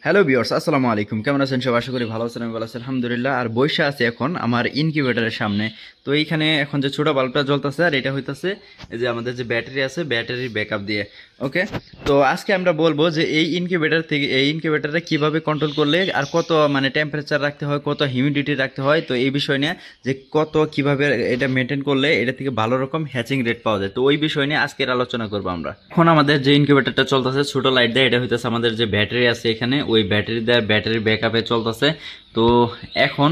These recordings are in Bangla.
হ্যালো ভিউয়ার্স, আসসালামু আলাইকুম। কেমন আছেন সবাই? আশা করি ভালো আছেন। আমি ভালো আছি আলহামদুলিল্লাহ। আর বইসা আছে এখন আমার ইনকিউবেটরের সামনে। তো এইখানে এখন যে ছোট বাল্বটা জ্বলতেছে আর এটা হইতাছে এই যে আমাদের যে ব্যাটারি আছে, ব্যাটারির ব্যাকআপ দিয়ে। ওকে, তো আজকে আমরা বলবো যে এই ইনকিউবেটর থেকে এই ইনকিউবেটরটা কিভাবে কন্ট্রোল করলে আর কত মানে টেম্পারেচার রাখতে হয়, কত হিউমিডিটি রাখতে হয়, তো এই বিষয় নিয়ে যে কত কিভাবে এটা মেনটেন করলে এটা থেকে ভালো রকম হ্যাচিং রেট পাওয়া যায়, তো ওই বিষয় নিয়ে আজকের আলোচনা করবো আমরা। এখন আমাদের যে ইনকিউবেটরটা চলতেছে ছোট লাইট দেয়, এটা হইতেছে আমাদের যে ব্যাটারি আছে এখানে, ওই ব্যাটারি দেওয়ার ব্যাটারির ব্যাকআপে চলতেছে। তো এখন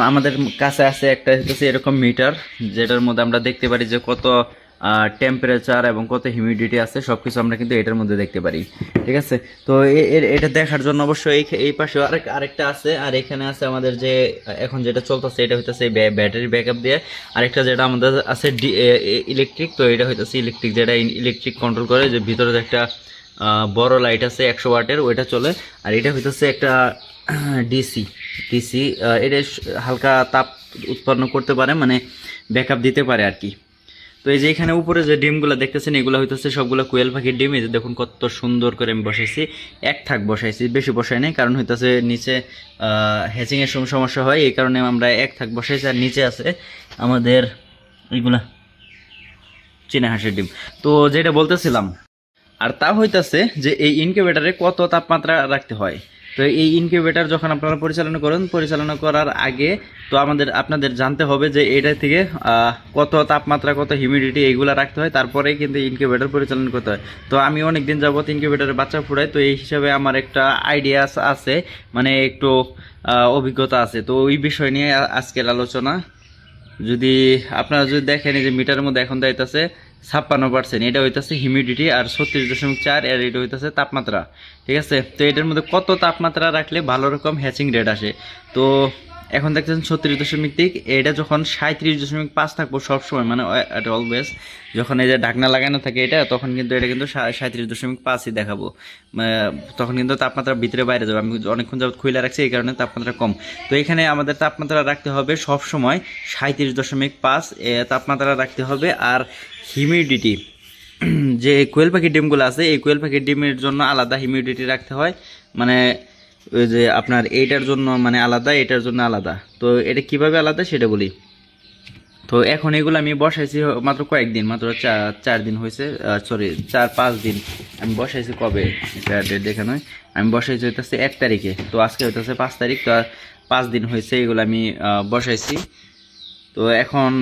আমাদের কাছে আছে একটা হইতেছে এরকম মিটার, যেটার মধ্যে আমরা দেখতে পারি যে কত টেম্পারেচার এবং কত হিউমিডিটি আছে, সবকিছু আমরা কিন্তু এটার মধ্যে দেখতে পারি। ঠিক আছে, তো এটা দেখার জন্য অবশ্যই এই পাশে আরেকটা আছে, আর এখানে আছে আমাদের যে এখন যেটা চলতেছে এটা হইতেছে ব্যাটারি ব্যাকআপ দিয়ে। আরেকটা যেটা আমাদের আছে ইলেকট্রিক, তো এটা হইতেছে ইলেকট্রিক, যেটা ইলেকট্রিক কন্ট্রোল করে, যে ভিতরে একটা বড় লাইট আছে 100 ওয়াটের, ওইটা চলে। আর এটা হইতেছে একটা ডিসি ডিসি এটা হালকা তাপ উৎপন্ন করতে পারে, মানে ব্যাকআপ দিতে পারে আর কি। তো এই যে এখানে উপরে যে ডিমগুলো দেখতেছেন, এগুলো হইতেছে সবগুলো কোয়েল পাখির ডিম। এই যে দেখুন কত সুন্দর করে আমি বসাইছি, এক থাক বসাইছি, বেশি বসাই নাই, কারণ হইতেছে নিচে হ্যাচিংয়ের সমস্যা হয়, এই কারণে আমরা এক থাক বসাইছি। আর নিচে আছে আমাদের এইগুলা চীনা হাঁসের ডিম। তো যেটা বলতেছিলাম, আর তা হইতাছে যে এই ইনকিউবেটরে কত তাপমাত্রা রাখতে হয়। তো এই ইনকিউবেটর যখন আপনারা পরিচালনা করার আগে তো আপনাদের জানতে হবে যে এটা থেকে কত তাপমাত্রা, কত হিউমিডিটি এইগুলা রাখতে হয়, তারপরে কিন্তু ইনকিউবেটর পরিচালনা করতে হয়। তো আমি অনেক দিন যাবত ইনকিউবেটরের বাচ্চা ফুটাই, তো এই হিসাবে আমার একটা আইডিয়া আছে, মানে একটু অভিজ্ঞতা আছে। তো ওই বিষয় নিয়ে আজকের আলোচনা। যদি আপনারা যদি দেখেন এই যে মিটারের মধ্যে এখন যাইতেছে 56%, এটা হইতেছে হিউমিডিটি, আর 36.4 এর এটা হইতেছে তাপমাত্রা। ঠিক আছে, তো এটার মধ্যে কত তাপমাত্রা রাখলে ভালো রকম হ্যাচিং রেট আসে। তো এখন দেখতেছেন 36.3, এটা যখন 37.5 থাকবো সবসময়, মানে অলওয়েজ যখন এই যে ঢাকনা লাগানো থাকে এটা, তখন কিন্তু এটা কিন্তু 37.5ই দেখাবো, তখন কিন্তু তাপমাত্রা ভিতরে বাইরে যাবে। আমি অনেকক্ষণ যাবত খুলে রাখছি, এই কারণে তাপমাত্রা কম। তো এখানে আমাদের তাপমাত্রা রাখতে হবে সবসময় 37.5 তাপমাত্রা রাখতে হবে। আর হিউমিডিটি, যে কোয়েল পাখির ডিমগুলো আছে, এই কোয়েল পাখির ডিমের জন্য আলাদা হিউমিডিটি রাখতে হয়, মানে ওই যে আপনার এইটার জন্য মানে আলাদা, এটার জন্য আলাদা। তো এটা কিভাবে আলাদা সেটা বলি। তো এখন এগুলো আমি বসাইছি মাত্র কয়েকদিন, মাত্র 4 দিন হয়েছে, সরি 4-5 দিন আমি বসাইছি। কবে এটা ডেট দেখা নয়, আমি বসাইছি হইতেছে 1 তারিখে, তো আজকে হইতেছে 5 তারিখ, তো 5 দিন হয়েছে এগুলো আমি বসাইছি। তো এখন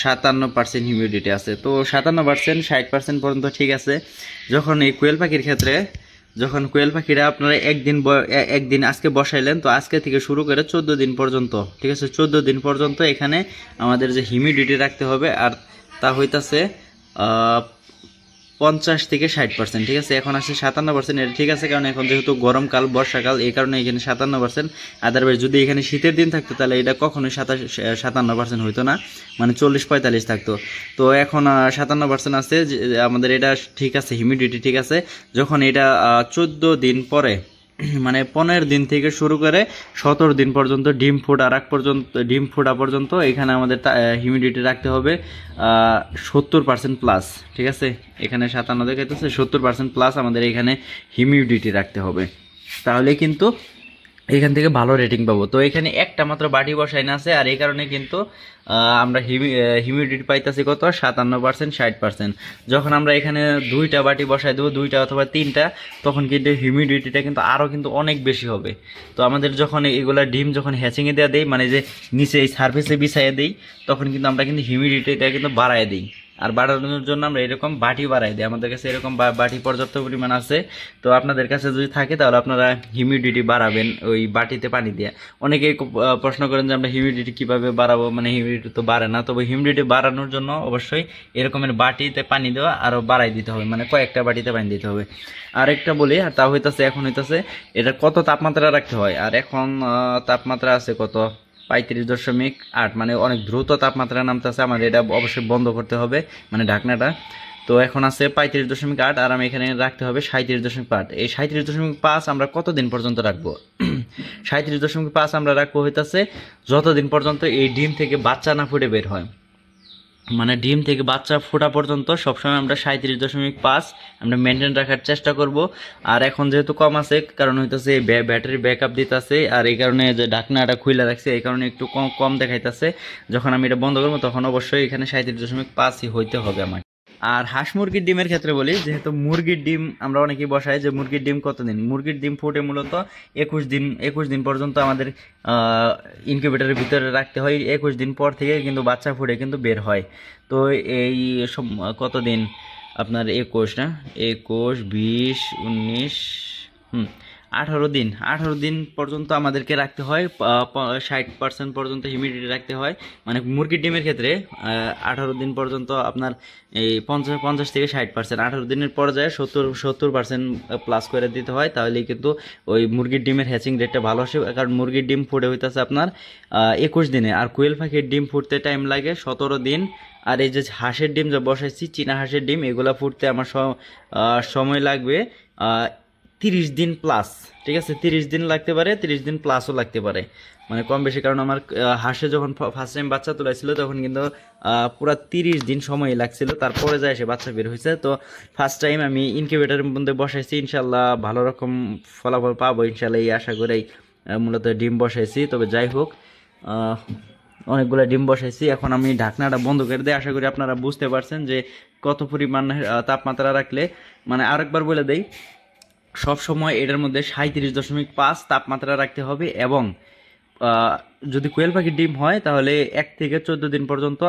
57% হিউমিডিটি আছে। তো 57%, 60% পর্যন্ত ঠিক আছে। যখন এই কোয়েল পাখির ক্ষেত্রে, যখন কোয়েল পাখিরা আপনারা একদিন আজকে বসাইলেন, তো আজকে থেকে শুরু করে 14 দিন পর্যন্ত, ঠিক আছে, 14 দিন পর্যন্ত এখানে আমাদের যে হিউমিডিটি রাখতে হবে, আর তা হইতাছে 50 থেকে 60%। ঠিক আছে, এখন আসছে 57%, এটা ঠিক আছে, কারণ এখন যেহেতু গরমকাল, বর্ষাকাল, এই কারণে এখানে 57%। আদারওয়াইজ যদি এখানে শীতের দিন থাকতো তাহলে এটা কখনোই 57% হইতো না, মানে 40-45 থাকতো। তো এখন 57% আছে, আমাদের এটা ঠিক আছে, হিউমিডিটি ঠিক আছে। যখন এটা 14 দিন পরে, মানে 15 দিন থেকে শুরু করে 17 দিন পর্যন্ত, ডিম ফোটা পর্যন্ত এখানে আমাদের হিউমিডিটি রাখতে হবে 70% প্লাস। ঠিক আছে, এখানে 57 দেখাইতেছে, 70% প্লাস আমাদের এখানে হিউমিডিটি রাখতে হবে, তাহলে কিন্তু এখান থেকে ভালো রেটিং পাবো। তো এখানে একটা মাত্র বাটি বসাই না আছে, আর এই কারণে কিন্তু আমরা হিউমিডিটি পাইতেছি কত, 57%, 60%। যখন আমরা এখানে 2টা বাটি বসাই দেবো, 2টা অথবা 3টা, তখন কিন্তু হিউমিডিটিটা কিন্তু আরও কিন্তু অনেক বেশি হবে। তো আমাদের যখন এগুলা ডিম যখন হ্যাচিংয়ে দেওয়া দেই, মানে যে নিচে এই সার্ফেসে বিছাইয়ে দিই, তখন কিন্তু আমরা কিন্তু হিউমিডিটিটা কিন্তু বাড়ায় দিই। আর বাড়ানোর জন্য আমরা এরকম বাটি বাড়াই দিই, আমাদের কাছে এরকম বাটি পর্যাপ্ত পরিমাণ আছে। তো আপনাদের কাছে যদি থাকে তাহলে আপনারা হিউমিডিটি বাড়াবেন ওই বাটিতে পানি দিয়ে। অনেকেই প্রশ্ন করেন যে আমরা হিউমিডিটি কিভাবে বাড়াবো, মানে হিউমিডিটি তো বাড়ে না। তবে হিউমিডিটি বাড়ানোর জন্য অবশ্যই এরকমের বাটিতে পানি দেওয়া আরও বাড়াই দিতে হবে, মানে কয়েকটা বাটিতে পানি দিতে হবে। আরেকটা বলি, আর তা হইতাছে এখন হইতাছে এটা কত তাপমাত্রা রাখতে হয়। আর এখন তাপমাত্রা আছে কত, 35.8, মানে অনেক দ্রুত তাপমাত্রা নামতেছে, আমাদের এটা অবশ্যই বন্ধ করতে হবে, মানে ঢাকনাটা। তো এখন আছে 35.8, আর আমি এখানে রাখতে হবে 37.5। এই 37.5 আমরা কতদিন পর্যন্ত রাখবো? 37.5 আমরা রাখবো হইতাছে যতদিন পর্যন্ত এই ডিম থেকে বাচ্চা না ফুটে বের হয়। মানে ডিম থেকে বাচ্চা ফোটা পর্যন্ত সবসময় আমরা 37.5 আমরা মেনটেন রাখার চেষ্টা করব। আর এখন যেহেতু কম আছে কারণ হইতেছে ব্যাটারি ব্যাকআপ দিতেছে, আর এই কারণে যে ঢাকনাটা খুলে রাখছে এই কারণে একটু কম কম দেখাইতেছে। যখন আমি এটা বন্ধ করবো তখন অবশ্যই এখানে 37.5ই হইতে হবে আমার। আর হাঁস মুরগির ডিমের ক্ষেত্রে বলি, যেহেতু মুরগির ডিম আমরা অনেকেই বসাই যে মুরগির ডিম কতদিন, মুরগির ডিম ফুটে মূলত 21 দিন পর্যন্ত আমাদের ইনকিউবেটরের ভিতরে রাখতে হয়। 21 দিন পর থেকে কিন্তু বাচ্চা ফুটে কিন্তু বের হয়। তো এই সব কতদিন আপনার 21 না, 21, 20, 19, 18 দিন, 18 দিন পর্যন্ত আমাদেরকে রাখতে হয়। 60% পর্যন্ত হিউমিডিটি রাখতে হয়। মানে মুরগির ডিমের ক্ষেত্রে 18 দিন পর্যন্ত আপনার এই 50 থেকে 60%, 18 দিনের পর যায় 70% প্লাস করে দিতে হয়, তাহলেই কিন্তু ওই মুরগির ডিমের হ্যাচিং রেটটা ভালো আসে। কারণ মুরগির ডিম ফুটে হইতেছে আপনার 21 দিনে, আর কোয়েল পাখির ডিম ফুটতে টাইম লাগে 17 দিন। আর এই যে হাঁসের ডিম যে বসাইছি, চীনা হাঁসের ডিম, এগুলা ফুটতে আমার সময় লাগবে 30 দিন প্লাস। ঠিক আছে, 30 দিন লাগতে পারে, 30 দিন প্লাসও লাগতে পারে, মানে কম বেশি। কারণ আমার হাঁসে যখন ফার্স্ট টাইম বাচ্চা তুলাইছিল তখন কিন্তু পুরো 30 দিন সময় লাগছিল, তারপরে যায় সে বাচ্চা বের হয়েছে। তো ফার্স্ট টাইম আমি ইনকিউবেটরের মধ্যে বসাইছি, ইনশাল্লাহ ভালো রকম ফলাফল পাবো ইনশাল্লাহ, এই আশা করেই মূলত ডিম বসাইছি। তবে যাই হোক, অনেকগুলো ডিম বসাইছি। এখন আমি ঢাকনাটা বন্ধ করে দিই। আশা করি আপনারা বুঝতে পারছেন যে কত পরিমাণ তাপমাত্রা রাখলে, মানে আরেকবার বলে দেই, সব সময় এটার মধ্যে 37.5 তাপমাত্রা রাখতে হবে। এবং যদি কোয়েল পাখির ডিম হয় তাহলে 1 থেকে 14 দিন পর্যন্ত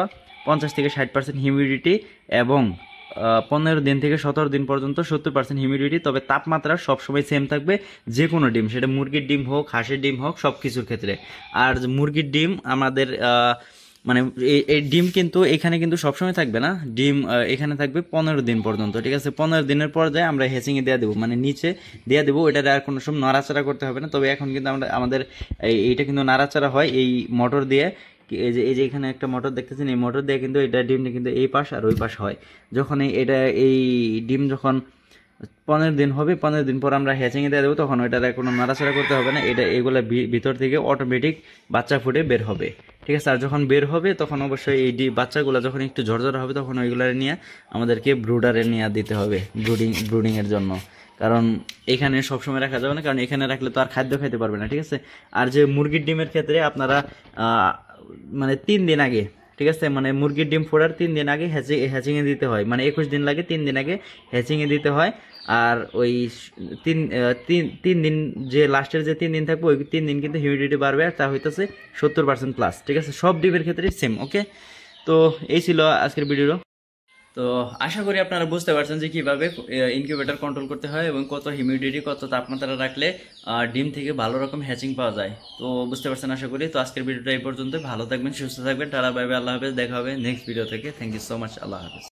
50 থেকে 60% হিউমিডিটি, এবং 15 দিন থেকে 17 দিন পর্যন্ত 70% হিউমিডিটি। তবে তাপমাত্রা সবসময় সেম থাকবে যে কোনো ডিম, সেটা মুরগির ডিম হোক, হাঁসের ডিম হোক, সব কিছুর ক্ষেত্রে। আর মুরগির ডিম আমাদের মানে এই ডিম কিন্তু এখানে কিন্তু সবসময় থাকবে না, ডিম এখানে থাকবে 15 দিন পর্যন্ত। ঠিক আছে, 15 দিনের পর যায় আমরা হ্যাচিংয়ে দেওয়া দেবো, মানে নিচে দেওয়া দেবো। ওইটা আর কোনো সময় নাড়াচাড়া করতে হবে না। তবে এখন কিন্তু আমাদের এইটা কিন্তু নাড়াচাড়া হয় এই মোটর দিয়ে। এই যে এখানে একটা মোটর দেখতেছেন, এই মোটর দিয়ে কিন্তু এটা ডিমটা কিন্তু এই পাশ আর ওই পাশ হয়। যখন এই ডিম যখন 15 দিন হবে, 15 দিন পর আমরা হ্যাচিংয়ে দিয়ে দেবো, তখন ওইটার কোনো নাড়াচাড়া করতে হবে না। এগুলো ভিতর থেকে অটোমেটিক বাচ্চা ফুটে বের হবে। ঠিক আছে, আর যখন বের হবে তখন অবশ্যই এই বাচ্চাগুলো যখন একটু ঝরঝরে হবে তখন ওইগুলো নিয়ে আমাদেরকে ব্রুডারে নিয়ে দিতে হবে ব্রুডিংয়ের জন্য। কারণ এখানে সবসময় রাখা যাবে না, কারণ এখানে রাখলে তো আর খাদ্য খাইতে পারবে না। ঠিক আছে, আর যে মুরগির ডিমের ক্ষেত্রে আপনারা মানে 3 দিন আগে, ঠিক আছে, মানে মুরগির ডিম ফোড়ার 3 দিন আগে হ্যাচিংয়ে দিতে হয়। মানে 21 দিন লাগে, 3 দিন আগে হ্যাচিংয়ে দিতে হয়। আর ওই তিন দিন যে লাস্টের যে 3 দিন থাকবে, ওই 3 দিন কিন্তু হিউমিডিটি বাড়বে, আর তা হইতেছে 70% প্লাস। ঠিক আছে, সব ডিমের ক্ষেত্রে সেম। ওকে, তো এই ছিল আজকের ভিডিও। তো আশা করি আপনারা বুঝতে পারছেন যে কিভাবে ইনকিউবেটর কন্ট্রোল করতে হয় এবং কত হিউমিডিটি, কত তাপমাত্রা রাখলে ডিম থেকে ভালো রকম হ্যাচিং পাওয়া যায়। তো বুঝতে পারছেন আশা করি। তো আজকের ভিডিওটা এই পর্যন্ত। ভালো থাকবেন, সুস্থ থাকবেন, টাটা, বাই বাই, আল্লাহ হাফেজ। দেখা হবে নেক্সট ভিডিও থেকে। থ্যাংক ইউ সো মাচ, আল্লাহ হাফেজ।